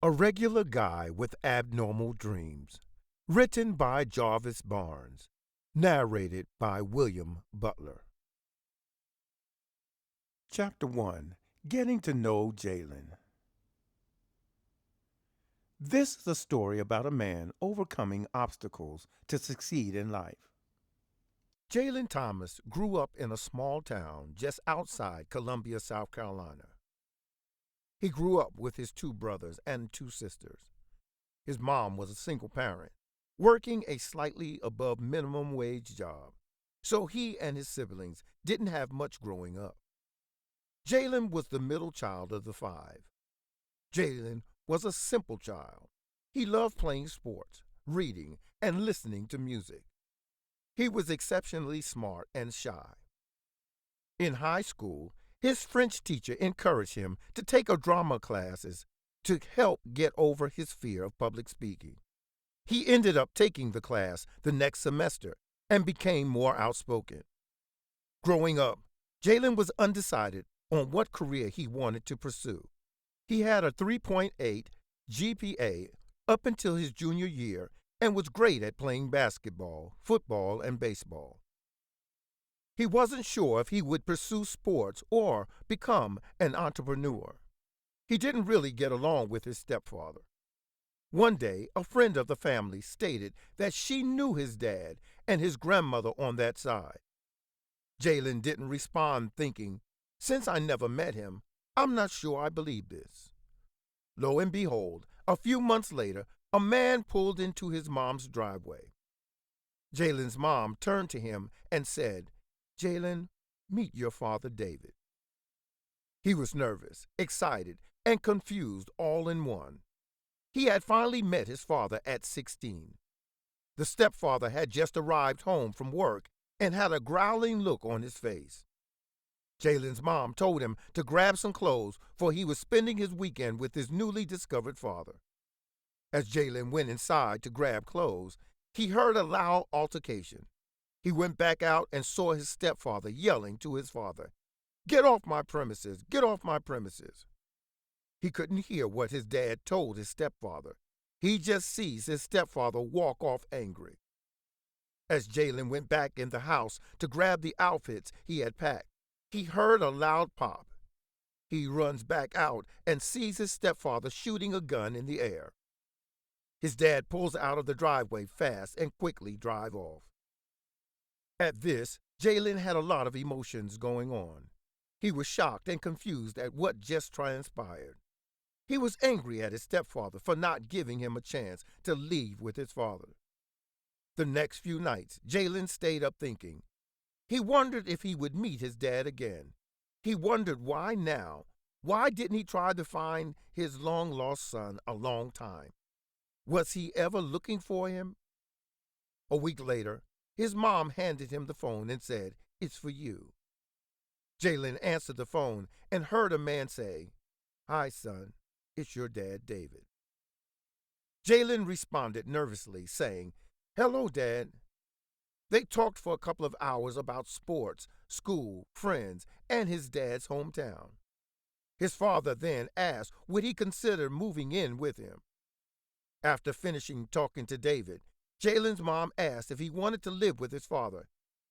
A Regular Guy with Abnormal Dreams. Written by Jarvis Barnes. Narrated by William Butler. Chapter 1. Getting to Know Jaylen. This is a story about a man overcoming obstacles to succeed in life. Jaylen Thomas grew up in a small town just outside Columbia, South Carolina. He grew up with his two brothers and two sisters. His mom was a single parent, working a slightly above minimum wage job, so he and his siblings didn't have much growing up. Jaylen was the middle child of the five. Jaylen was a simple child. He loved playing sports, reading, and listening to music. He was exceptionally smart and shy. In high school, his French teacher encouraged him to take a drama classes to help get over his fear of public speaking. He ended up taking the class the next semester and became more outspoken. Growing up, Jaylen was undecided on what career he wanted to pursue. He had a 3.8 GPA up until his junior year and was great at playing basketball, football, and baseball. He wasn't sure if he would pursue sports or become an entrepreneur. He didn't really get along with his stepfather. One day, a friend of the family stated that she knew his dad and his grandmother on that side. Jaylen didn't respond, thinking, "Since I never met him, I'm not sure I believe this." Lo and behold, a few months later, a man pulled into his mom's driveway. Jaylen's mom turned to him and said, "Jaylen, meet your father, David." He was nervous, excited, and confused all in one. He had finally met his father at 16. The stepfather had just arrived home from work and had a growling look on his face. Jaylen's mom told him to grab some clothes, for he was spending his weekend with his newly discovered father. As Jaylen went inside to grab clothes, he heard a loud altercation. He went back out and saw his stepfather yelling to his father, "Get off my premises! Get off my premises!" He couldn't hear what his dad told his stepfather. He just sees his stepfather walk off angry. As Jaylen went back in the house to grab the outfits he had packed, he heard a loud pop. He runs back out and sees his stepfather shooting a gun in the air. His dad pulls out of the driveway fast and quickly drives off. At this, Jaylen had a lot of emotions going on. He was shocked and confused at what just transpired. He was angry at his stepfather for not giving him a chance to leave with his father. The next few nights, Jaylen stayed up thinking. He wondered if he would meet his dad again. He wondered why now. Why didn't he try to find his long-lost son a long time? Was he ever looking for him? A week later, his mom handed him the phone and said, "It's for you." Jaylen answered the phone and heard a man say, "Hi, son. It's your dad, David." Jaylen responded nervously, saying, "Hello, Dad." They talked for a couple of hours about sports, school, friends, and his dad's hometown. His father then asked would he consider moving in with him. After finishing talking to David, Jaylen's mom asked if he wanted to live with his father,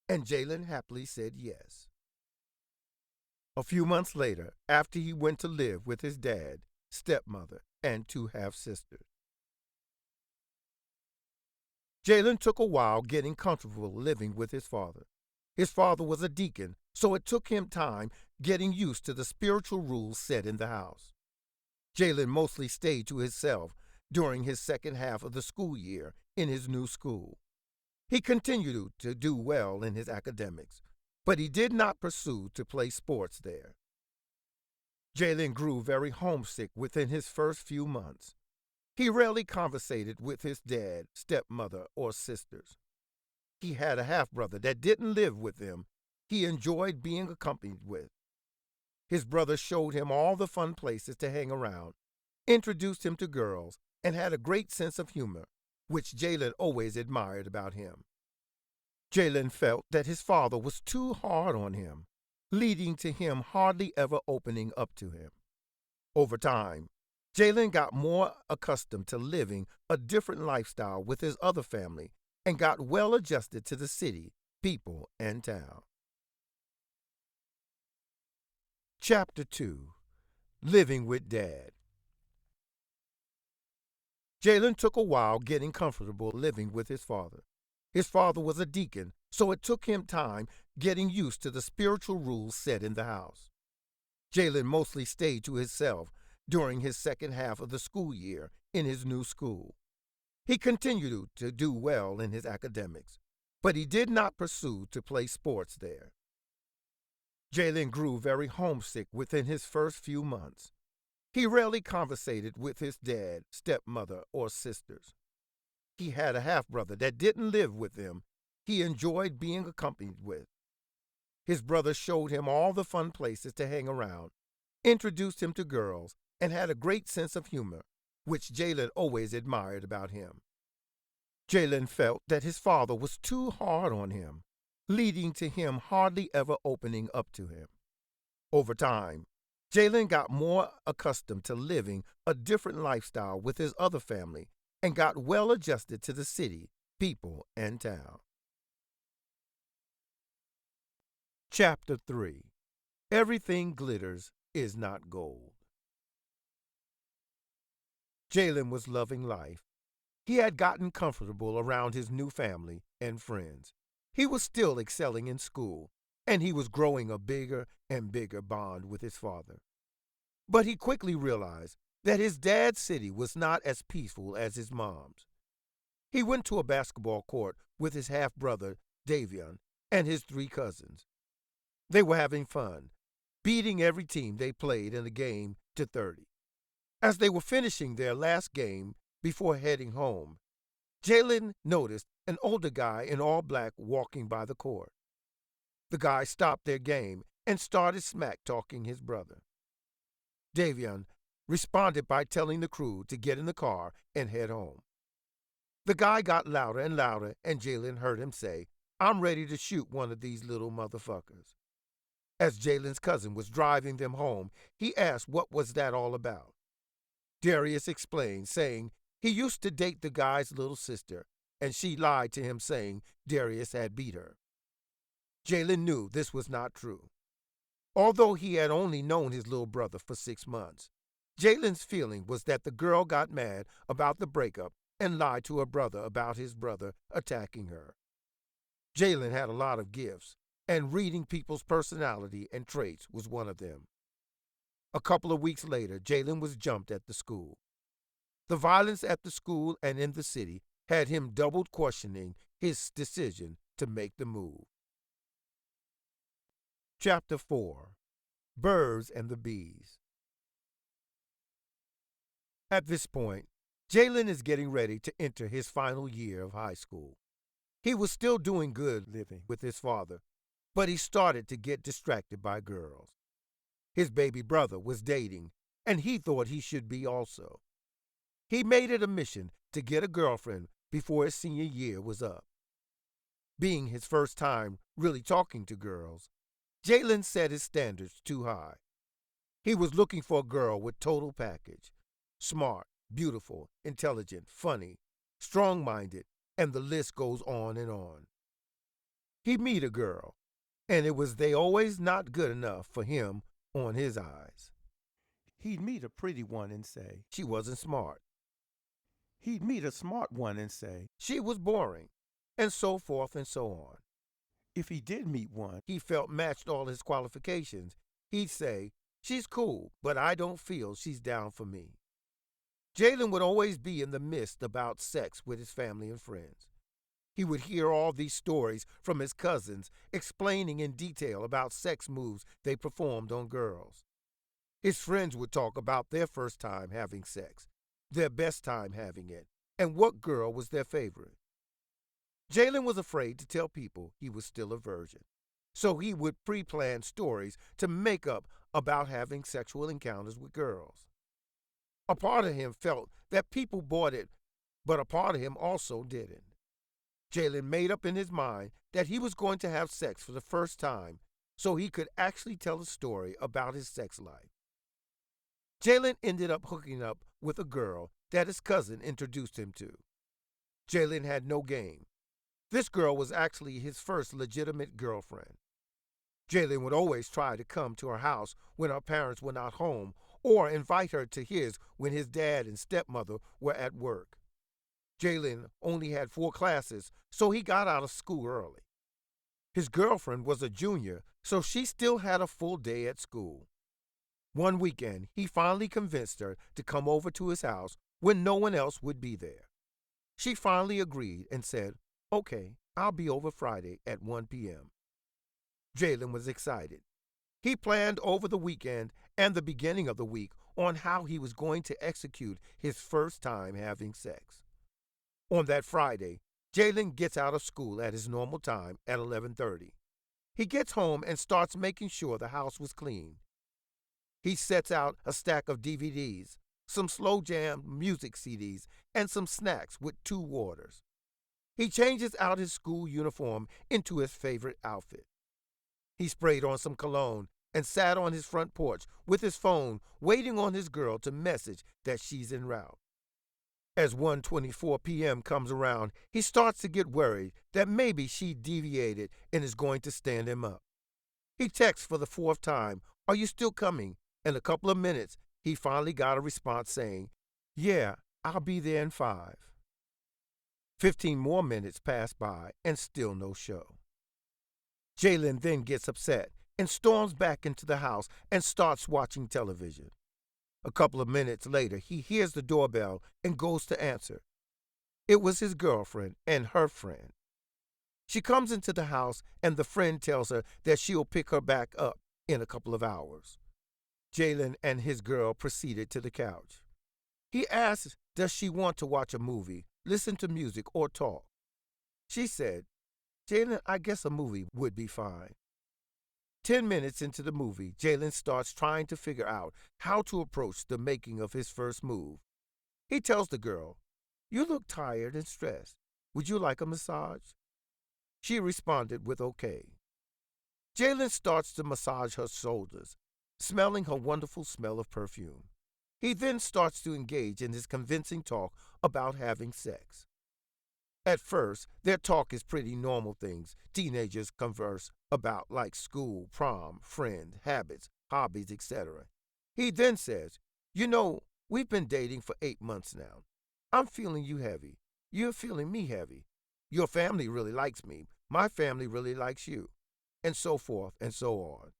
and Jaylen happily said yes. A few months later, after he went to live with his dad, stepmother, and two half-sisters. Jaylen took a while getting comfortable living with his father. His father was a deacon, so it took him time getting used to the spiritual rules set in the house. Jaylen mostly stayed to himself during his second half of the school year in his new school. He continued to do well in his academics, but he did not pursue to play sports there. Jaylen grew very homesick within his first few months. He rarely conversated with his dad, stepmother, or sisters. He had a half-brother that didn't live with him he enjoyed being accompanied with. His brother showed him all the fun places to hang around, introduced him to girls, and had a great sense of humor, which Jaylen always admired about him. Jaylen felt that his father was too hard on him, leading to him hardly ever opening up to him. Over time, Jaylen got more accustomed to living a different lifestyle with his other family and got well adjusted to the city, people, and town. Chapter 2. Living with Dad. Jaylen took a while getting comfortable living with his father. His father was a deacon, so it took him time getting used to the spiritual rules set in the house. Jaylen mostly stayed to himself during his second half of the school year in his new school. He continued to do well in his academics, but he did not pursue to play sports there. Jaylen grew very homesick within his first few months. He rarely conversated with his dad, stepmother, or sisters. He had a half-brother that didn't live with him he enjoyed being accompanied with. His brother showed him all the fun places to hang around, introduced him to girls, and had a great sense of humor, which Jaylen always admired about him. Jaylen felt that his father was too hard on him, leading to him hardly ever opening up to him. Over time, Jaylen got more accustomed to living a different lifestyle with his other family and got well adjusted to the city, people, and town. Chapter 3. Everything glitters is not gold. Jaylen was loving life. He had gotten comfortable around his new family and friends. He was still excelling in school, and he was growing a bigger and bigger bond with his father. But he quickly realized that his dad's city was not as peaceful as his mom's. He went to a basketball court with his half-brother, Davion, and his 3 cousins. They were having fun, beating every team they played in a game to 30. As they were finishing their last game before heading home, Jaylen noticed an older guy in all black walking by the court. The guy stopped their game and started smack-talking his brother. Davion responded by telling the crew to get in the car and head home. The guy got louder and louder, and Jaylen heard him say, "I'm ready to shoot one of these little motherfuckers." As Jaylen's cousin was driving them home, he asked what was that all about. Darius explained, saying he used to date the guy's little sister, and she lied to him saying Darius had beat her. Jaylen knew this was not true. Although he had only known his little brother for 6 months, Jaylen's feeling was that the girl got mad about the breakup and lied to her brother about his brother attacking her. Jaylen had a lot of gifts, and reading people's personality and traits was one of them. A couple of weeks later, Jaylen was jumped at the school. The violence at the school and in the city had him double questioning his decision to make the move. Chapter 4. Birds and the Bees. At this point, Jaylen is getting ready to enter his final year of high school. He was still doing good living with his father, but he started to get distracted by girls. His baby brother was dating, and he thought he should be also. He made it a mission to get a girlfriend before his senior year was up. Being his first time really talking to girls, Jaylen set his standards too high. He was looking for a girl with total package: smart, beautiful, intelligent, funny, strong-minded, and the list goes on and on. He'd meet a girl, and it was they always not good enough for him on his eyes. He'd meet a pretty one and say she wasn't smart. He'd meet a smart one and say she was boring, and so forth and so on. If he did meet one he felt matched all his qualifications, he'd say, "She's cool, but I don't feel she's down for me." Jaylen would always be in the midst about sex with his family and friends. He would hear all these stories from his cousins explaining in detail about sex moves they performed on girls. His friends would talk about their first time having sex, their best time having it, and what girl was their favorite. Jaylen was afraid to tell people he was still a virgin, so he would pre-plan stories to make up about having sexual encounters with girls. A part of him felt that people bought it, but a part of him also didn't. Jaylen made up in his mind that he was going to have sex for the first time so he could actually tell a story about his sex life. Jaylen ended up hooking up with a girl that his cousin introduced him to. Jaylen had no game. This girl was actually his first legitimate girlfriend. Jaylen would always try to come to her house when her parents were not home or invite her to his when his dad and stepmother were at work. Jaylen only had 4 classes, so he got out of school early. His girlfriend was a junior, so she still had a full day at school. One weekend, he finally convinced her to come over to his house when no one else would be there. She finally agreed and said, "Okay, I'll be over Friday at 1 p.m." Jaylen was excited. He planned over the weekend and the beginning of the week on how he was going to execute his first time having sex. On that Friday, Jaylen gets out of school at his normal time at 11:30. He gets home and starts making sure the house was clean. He sets out a stack of DVDs, some slow jam music CDs, and some snacks with 2 waters. He changes out his school uniform into his favorite outfit. He sprayed on some cologne and sat on his front porch with his phone waiting on his girl to message that she's en route. As 1:24 p.m. comes around, he starts to get worried that maybe she deviated and is going to stand him up. He texts for the 4th time, "Are you still coming?" In a couple of minutes, he finally got a response saying, "Yeah, I'll be there in 5." 15 more minutes pass by and still no show. Jaylen then gets upset and storms back into the house and starts watching television. A couple of minutes later, he hears the doorbell and goes to answer. It was his girlfriend and her friend. She comes into the house and the friend tells her that she'll pick her back up in a couple of hours. Jaylen and his girl proceeded to the couch. He asks, does she want to watch a movie, listen to music, or talk? She said, "Jaylen, I guess a movie would be fine." 10 minutes into the movie, Jaylen starts trying to figure out how to approach the making of his first move. He tells the girl, "You look tired and stressed. Would you like a massage?" She responded with okay. Jaylen starts to massage her shoulders, smelling her wonderful smell of perfume. He then starts to engage in his convincing talk about having sex. At first, their talk is pretty normal things teenagers converse about, like school, prom, friend, habits, hobbies, etc. He then says, "You know, we've been dating for 8 months now. I'm feeling you heavy. You're feeling me heavy. Your family really likes me. My family really likes you." And so forth and so on.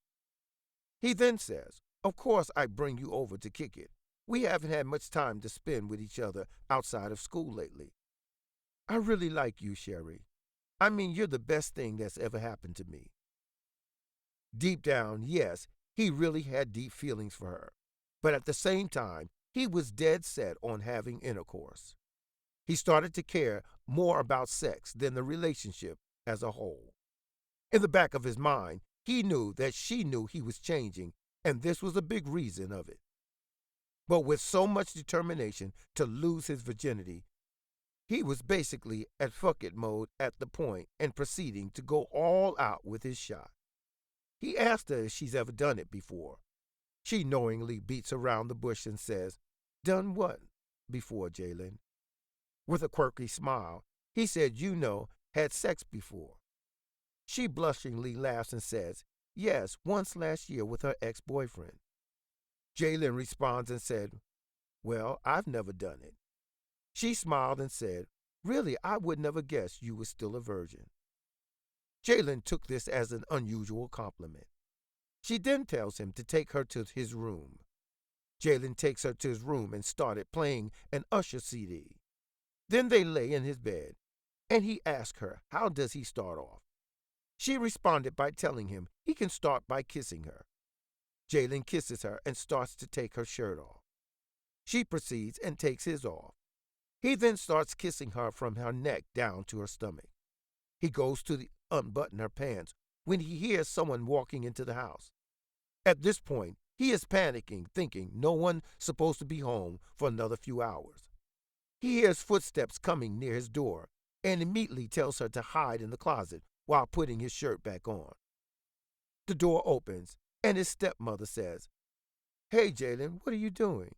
He then says, "Of course I bring you over to kick it. We haven't had much time to spend with each other outside of school lately. I really like you, Sherry. I mean, you're the best thing that's ever happened to me." Deep down, yes, he really had deep feelings for her. But at the same time, he was dead set on having intercourse. He started to care more about sex than the relationship as a whole. In the back of his mind, he knew that she knew he was changing, and this was a big reason of it. But with so much determination to lose his virginity, he was basically at fuck it mode at the point and proceeding to go all out with his shot. He asked her if she's ever done it before. She knowingly beats around the bush and says, "Done what before, Jaylen?" With a quirky smile, he said, "Had sex before." She blushingly laughs and says, "Yes, once last year with her ex-boyfriend." Jaylen responds and said, "Well, I've never done it." She smiled and said, "Really, I would never guess you were still a virgin." Jaylen took this as an unusual compliment. She then tells him to take her to his room. Jaylen takes her to his room and started playing an Usher CD. Then they lay in his bed, and he asked her, how does he start off? She responded by telling him he can start by kissing her. Jaylen kisses her and starts to take her shirt off. She proceeds and takes his off. He then starts kissing her from her neck down to her stomach. He goes to unbutton her pants when he hears someone walking into the house. At this point, he is panicking, thinking no one's supposed to be home for another few hours. He hears footsteps coming near his door and immediately tells her to hide in the closet while putting his shirt back on. The door opens and his stepmother says, Hey, Jaylen, what are you doing?